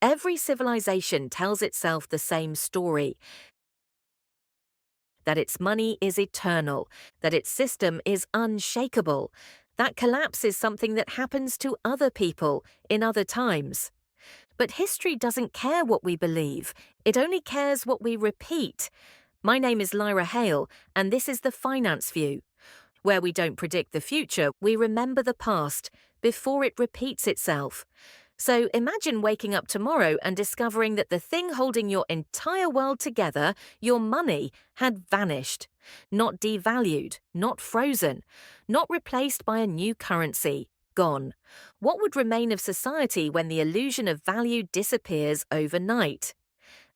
Every civilization tells itself the same story, that its money is eternal, that its system is unshakable. That collapse is something that happens to other people in other times. But history doesn't care what we believe, it only cares what we repeat. My name is Lyra Hale, and this is the Finance View, where we don't predict the future, we remember the past before it repeats itself. So imagine waking up tomorrow and discovering that the thing holding your entire world together, your money, had vanished. Not devalued, not frozen, not replaced by a new currency. Gone. What would remain of society when the illusion of value disappears overnight?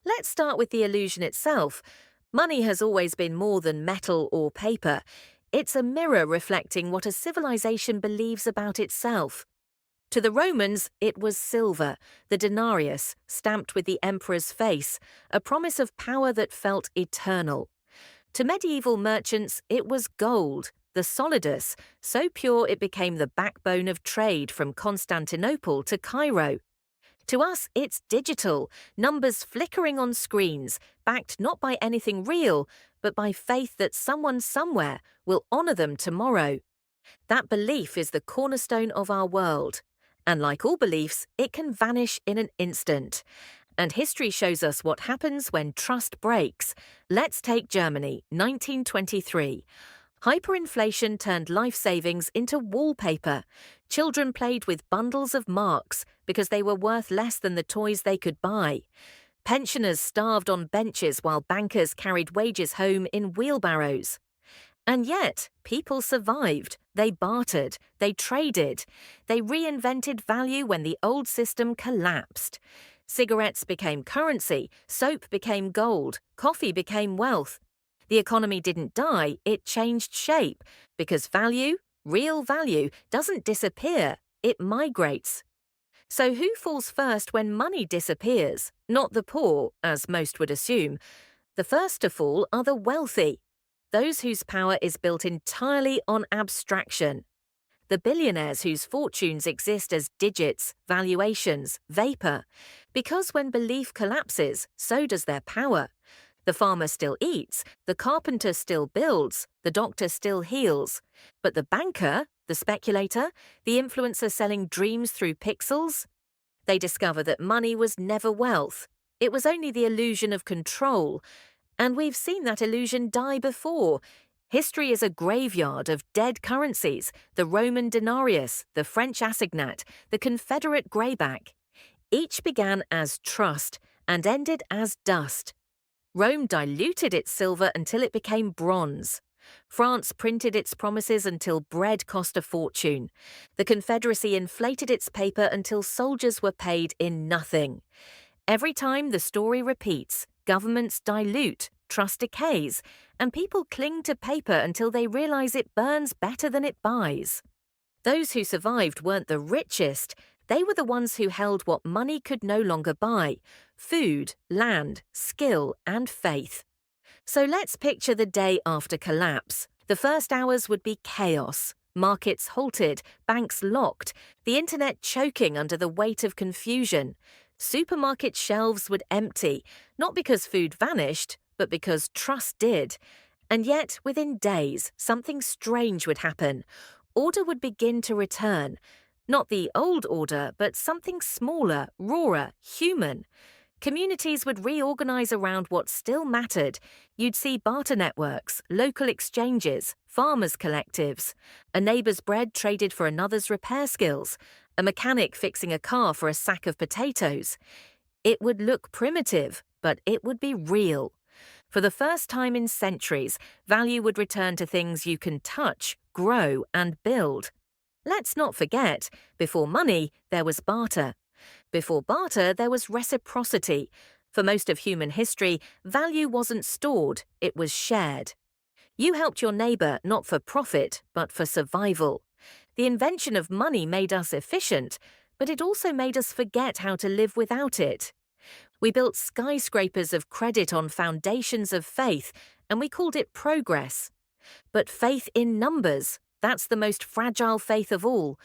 Let's start with the illusion itself. Money has always been more than metal or paper. It's a mirror reflecting what a civilization believes about itself. To the Romans, it was silver, the denarius, stamped with the emperor's face, a promise of power that felt eternal. To medieval merchants, it was gold, the solidus, so pure it became the backbone of trade from Constantinople to Cairo. To us, it's digital, numbers flickering on screens, backed not by anything real, but by faith that someone somewhere will honor them tomorrow. That belief is the cornerstone of our world. And like all beliefs, it can vanish in an instant. And history shows us what happens when trust breaks. Let's take Germany, 1923. Hyperinflation turned life savings into wallpaper. Children played with bundles of marks because they were worth less than the toys they could buy. Pensioners starved on benches while bankers carried wages home in wheelbarrows. And yet, people survived. They bartered. They traded. They reinvented value when the old system collapsed. Cigarettes became currency, soap became gold, coffee became wealth. The economy didn't die, it changed shape, because value, real value, doesn't disappear, it migrates. So who falls first when money disappears? Not the poor, as most would assume. The first to fall are the wealthy, those whose power is built entirely on abstraction. The billionaires whose fortunes exist as digits, valuations, vapor. Because when belief collapses, so does their power. The farmer still eats, the carpenter still builds, the doctor still heals. But the banker, the speculator, the influencer selling dreams through pixels? They discover that money was never wealth. It was only the illusion of control. And we've seen that illusion die before. History is a graveyard of dead currencies, the Roman denarius, the French assignat, the Confederate greyback. Each began as trust and ended as dust. Rome diluted its silver until it became bronze. France printed its promises until bread cost a fortune. The Confederacy inflated its paper until soldiers were paid in nothing. Every time the story repeats, governments dilute, trust decays, and people cling to paper until they realize it burns better than it buys. Those who survived weren't the richest. They were the ones who held what money could no longer buy: food, land, skill, and faith. So let's picture the day after collapse. The first hours would be chaos. Markets halted, banks locked, the internet choking under the weight of confusion. Supermarket shelves would empty, not because food vanished, but because trust did. And yet, within days, something strange would happen. Order would begin to return. Not the old order, but something smaller, rawer, human. Communities would reorganize around what still mattered. You'd see barter networks, local exchanges, farmers' collectives, a neighbor's bread traded for another's repair skills, a mechanic fixing a car for a sack of potatoes. It would look primitive, but it would be real. For the first time in centuries, value would return to things you can touch, grow, and build. Let's not forget, before money, there was barter. Before barter, there was reciprocity. For most of human history, value wasn't stored, it was shared. You helped your neighbor not for profit, but for survival. The invention of money made us efficient, but it also made us forget how to live without it. We built skyscrapers of credit on foundations of faith, and we called it progress. But faith in numbers, that's the most fragile faith of all.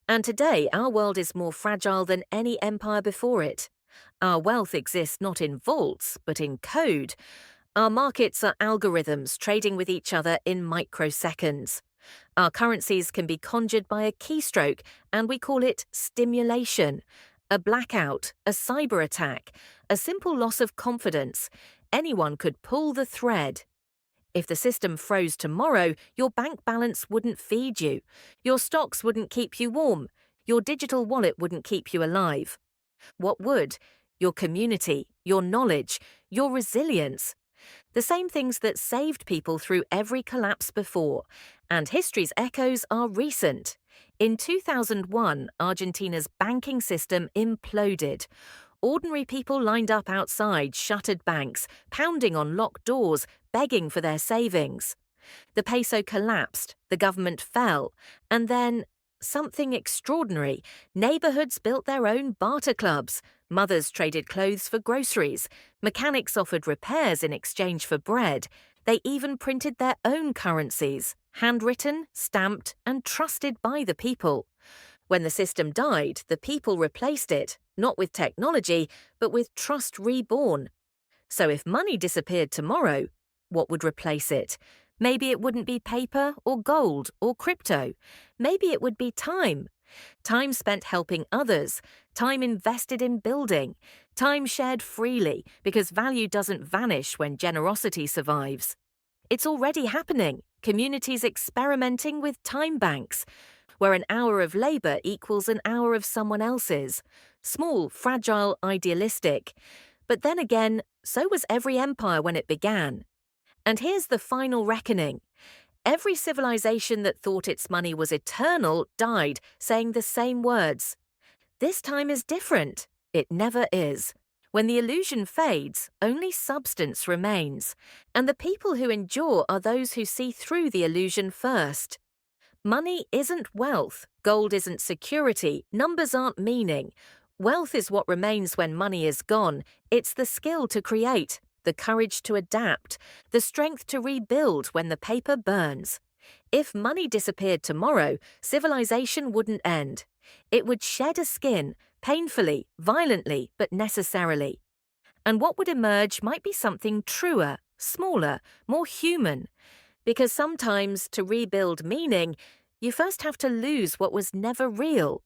And today, our world is more fragile than any empire before it. Our wealth exists not in vaults, but in code. Our markets are algorithms trading with each other in microseconds. Our currencies can be conjured by a keystroke, and we call it stimulation. A blackout, a cyber attack, a simple loss of confidence. Anyone could pull the thread. If the system froze tomorrow, your bank balance wouldn't feed you. Your stocks wouldn't keep you warm. Your digital wallet wouldn't keep you alive. What would? Your community, your knowledge, your resilience. The same things that saved people through every collapse before. And history's echoes are recent. In 2001, Argentina's banking system imploded. Ordinary people lined up outside shuttered banks, pounding on locked doors, begging for their savings. The peso collapsed, the government fell, and then something extraordinary. Neighborhoods built their own barter clubs. Mothers traded clothes for groceries. Mechanics offered repairs in exchange for bread. They even printed their own currencies, handwritten, stamped, and trusted by the people. When the system died, the people replaced it, not with technology, but with trust reborn. So if money disappeared tomorrow, what would replace it? Maybe it wouldn't be paper or gold or crypto. Maybe it would be time. Time spent helping others, time invested in building, time shared freely because value doesn't vanish when generosity survives. It's already happening. Communities experimenting with time banks, where an hour of labour equals an hour of someone else's. Small, fragile, idealistic. But then again, so was every empire when it began. And here's the final reckoning. Every civilization that thought its money was eternal died, saying the same words. This time is different. It never is. When the illusion fades, only substance remains. And the people who endure are those who see through the illusion first. Money isn't wealth, gold isn't security, numbers aren't meaning. Wealth is what remains when money is gone. It's the skill to create, the courage to adapt, the strength to rebuild when the paper burns. If money disappeared tomorrow, civilization wouldn't end. It would shed a skin, painfully, violently, but necessarily. And what would emerge might be something truer, smaller, more human. Because sometimes, to rebuild meaning, you first have to lose what was never real.